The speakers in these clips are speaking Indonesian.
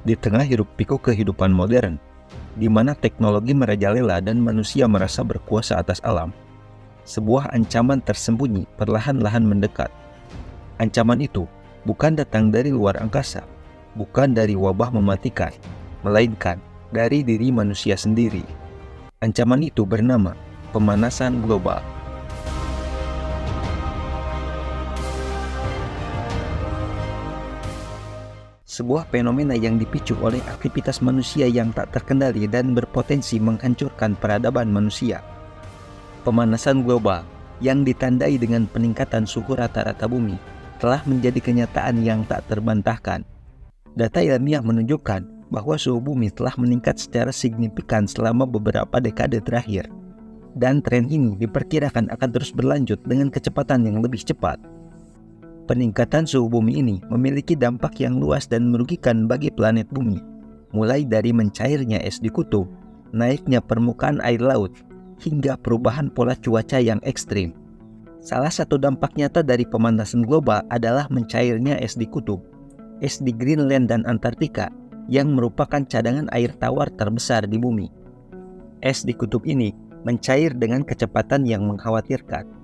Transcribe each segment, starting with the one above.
Di tengah hiruk-pikuk kehidupan modern, di mana teknologi merajalela dan manusia merasa berkuasa atas alam, sebuah ancaman tersembunyi perlahan-lahan mendekat. Ancaman itu bukan datang dari luar angkasa, bukan dari wabah mematikan, melainkan dari diri manusia sendiri. Ancaman itu bernama pemanasan global. Sebuah fenomena yang dipicu oleh aktivitas manusia yang tak terkendali dan berpotensi menghancurkan peradaban manusia. Pemanasan global yang ditandai dengan peningkatan suhu rata-rata bumi telah menjadi kenyataan yang tak terbantahkan. Data ilmiah menunjukkan bahwa suhu bumi telah meningkat secara signifikan selama beberapa dekade terakhir. Dan tren ini diperkirakan akan terus berlanjut dengan kecepatan yang lebih cepat. Peningkatan suhu bumi ini memiliki dampak yang luas dan merugikan bagi planet bumi, mulai dari mencairnya es di kutub, naiknya permukaan air laut, hingga perubahan pola cuaca yang ekstrim. Salah satu dampak nyata dari pemanasan global adalah mencairnya es di kutub, es di Greenland dan Antartika, yang merupakan cadangan air tawar terbesar di bumi. Es di kutub ini mencair dengan kecepatan yang mengkhawatirkan.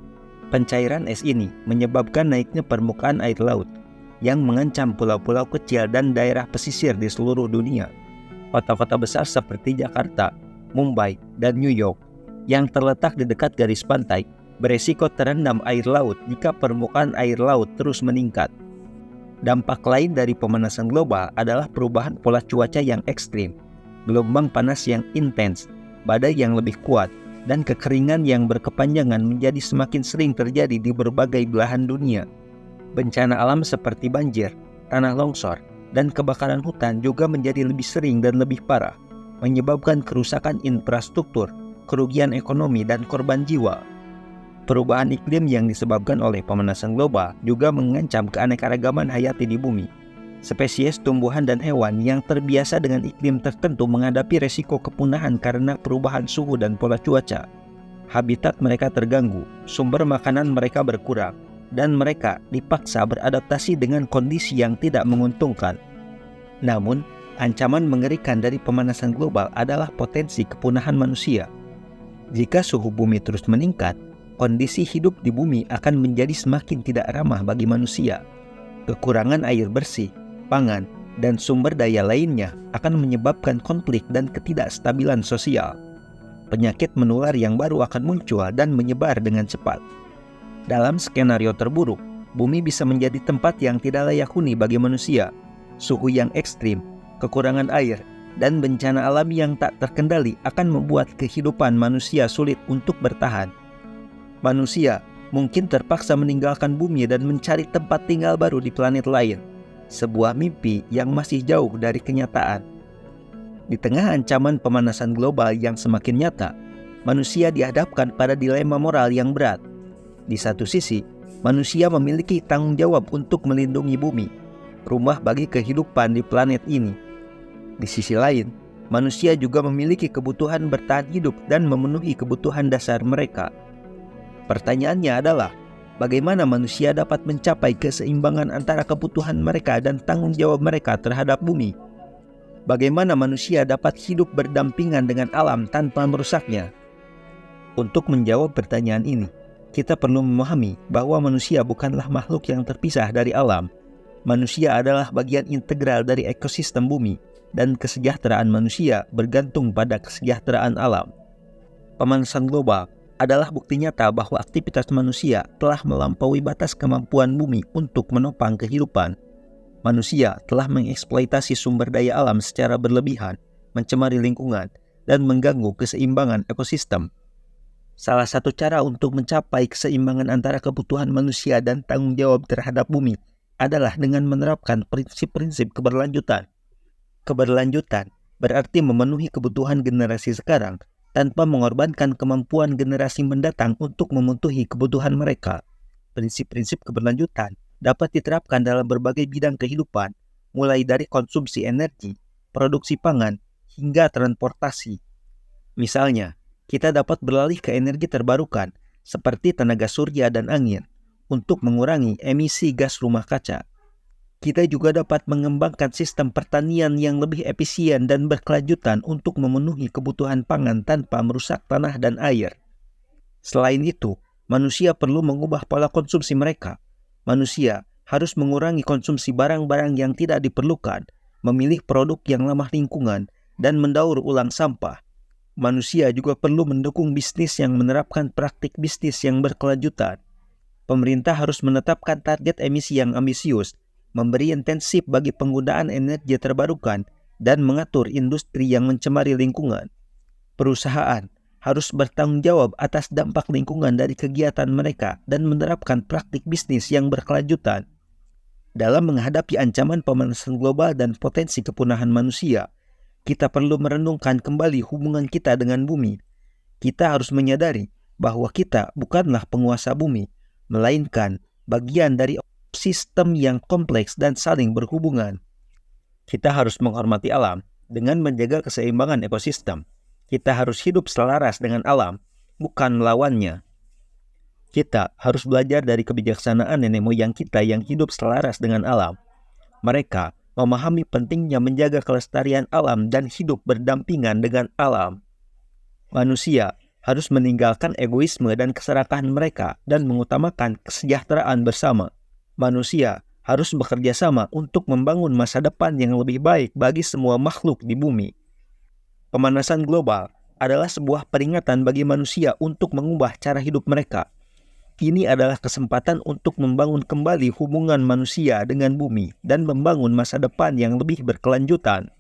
Pencairan es ini menyebabkan naiknya permukaan air laut yang mengancam pulau-pulau kecil dan daerah pesisir di seluruh dunia. Kota-kota besar seperti Jakarta, Mumbai, dan New York yang terletak di dekat garis pantai beresiko terendam air laut jika permukaan air laut terus meningkat. Dampak lain dari pemanasan global adalah perubahan pola cuaca yang ekstrim, gelombang panas yang intens, badai yang lebih kuat, dan kekeringan yang berkepanjangan menjadi semakin sering terjadi di berbagai belahan dunia. Bencana alam seperti banjir, tanah longsor, dan kebakaran hutan juga menjadi lebih sering dan lebih parah, menyebabkan kerusakan infrastruktur, kerugian ekonomi, dan korban jiwa. Perubahan iklim yang disebabkan oleh pemanasan global juga mengancam keanekaragaman hayati di bumi. Spesies tumbuhan dan hewan yang terbiasa dengan iklim tertentu menghadapi resiko kepunahan karena perubahan suhu dan pola cuaca. Habitat mereka terganggu, sumber makanan mereka berkurang, dan mereka dipaksa beradaptasi dengan kondisi yang tidak menguntungkan. Namun, ancaman mengerikan dari pemanasan global adalah potensi kepunahan manusia. Jika suhu bumi terus meningkat, kondisi hidup di bumi akan menjadi semakin tidak ramah bagi manusia. Kekurangan air bersih, pangan, dan sumber daya lainnya akan menyebabkan konflik dan ketidakstabilan sosial. Penyakit menular yang baru akan muncul dan menyebar dengan cepat. Dalam skenario terburuk, bumi bisa menjadi tempat yang tidak layak huni bagi manusia. Suhu yang ekstrim, kekurangan air, dan bencana alam yang tak terkendali akan membuat kehidupan manusia sulit untuk bertahan. Manusia mungkin terpaksa meninggalkan bumi dan mencari tempat tinggal baru di planet lain. Sebuah mimpi yang masih jauh dari kenyataan. Di tengah ancaman pemanasan global yang semakin nyata, manusia dihadapkan pada dilema moral yang berat. Di satu sisi, manusia memiliki tanggung jawab untuk melindungi bumi, rumah bagi kehidupan di planet ini. Di sisi lain, manusia juga memiliki kebutuhan bertahan hidup dan memenuhi kebutuhan dasar mereka. Pertanyaannya adalah, bagaimana manusia dapat mencapai keseimbangan antara kebutuhan mereka dan tanggung jawab mereka terhadap bumi? Bagaimana manusia dapat hidup berdampingan dengan alam tanpa merusaknya? Untuk menjawab pertanyaan ini, kita perlu memahami bahwa manusia bukanlah makhluk yang terpisah dari alam. Manusia adalah bagian integral dari ekosistem bumi, dan kesejahteraan manusia bergantung pada kesejahteraan alam. Pemanasan global adalah bukti nyata bahwa aktivitas manusia telah melampaui batas kemampuan bumi untuk menopang kehidupan. Manusia telah mengeksploitasi sumber daya alam secara berlebihan, mencemari lingkungan, dan mengganggu keseimbangan ekosistem. Salah satu cara untuk mencapai keseimbangan antara kebutuhan manusia dan tanggung jawab terhadap bumi adalah dengan menerapkan prinsip-prinsip keberlanjutan. Keberlanjutan berarti memenuhi kebutuhan generasi sekarang tanpa mengorbankan kemampuan generasi mendatang untuk memenuhi kebutuhan mereka. Prinsip-prinsip keberlanjutan dapat diterapkan dalam berbagai bidang kehidupan, mulai dari konsumsi energi, produksi pangan, hingga transportasi. Misalnya, kita dapat beralih ke energi terbarukan seperti tenaga surya dan angin untuk mengurangi emisi gas rumah kaca. Kita juga dapat mengembangkan sistem pertanian yang lebih efisien dan berkelanjutan untuk memenuhi kebutuhan pangan tanpa merusak tanah dan air. Selain itu, manusia perlu mengubah pola konsumsi mereka. Manusia harus mengurangi konsumsi barang-barang yang tidak diperlukan, memilih produk yang ramah lingkungan, dan mendaur ulang sampah. Manusia juga perlu mendukung bisnis yang menerapkan praktik bisnis yang berkelanjutan. Pemerintah harus menetapkan target emisi yang ambisius, memberi intensif bagi penggunaan energi terbarukan, dan mengatur industri yang mencemari lingkungan. Perusahaan harus bertanggung jawab atas dampak lingkungan dari kegiatan mereka dan menerapkan praktik bisnis yang berkelanjutan. Dalam menghadapi ancaman pemanasan global dan potensi kepunahan manusia, kita perlu merenungkan kembali hubungan kita dengan bumi. Kita harus menyadari bahwa kita bukanlah penguasa bumi, melainkan bagian dari sistem yang kompleks dan saling berhubungan. Kita harus menghormati alam dengan menjaga keseimbangan ekosistem. Kita harus hidup selaras dengan alam, bukan melawannya. Kita harus belajar dari kebijaksanaan nenek moyang kita yang hidup selaras dengan alam. Mereka memahami pentingnya menjaga kelestarian alam dan hidup berdampingan dengan alam. Manusia harus meninggalkan egoisme dan keserakahan mereka dan mengutamakan kesejahteraan bersama. Manusia harus bekerja sama untuk membangun masa depan yang lebih baik bagi semua makhluk di bumi. Pemanasan global adalah sebuah peringatan bagi manusia untuk mengubah cara hidup mereka. Ini adalah kesempatan untuk membangun kembali hubungan manusia dengan bumi dan membangun masa depan yang lebih berkelanjutan.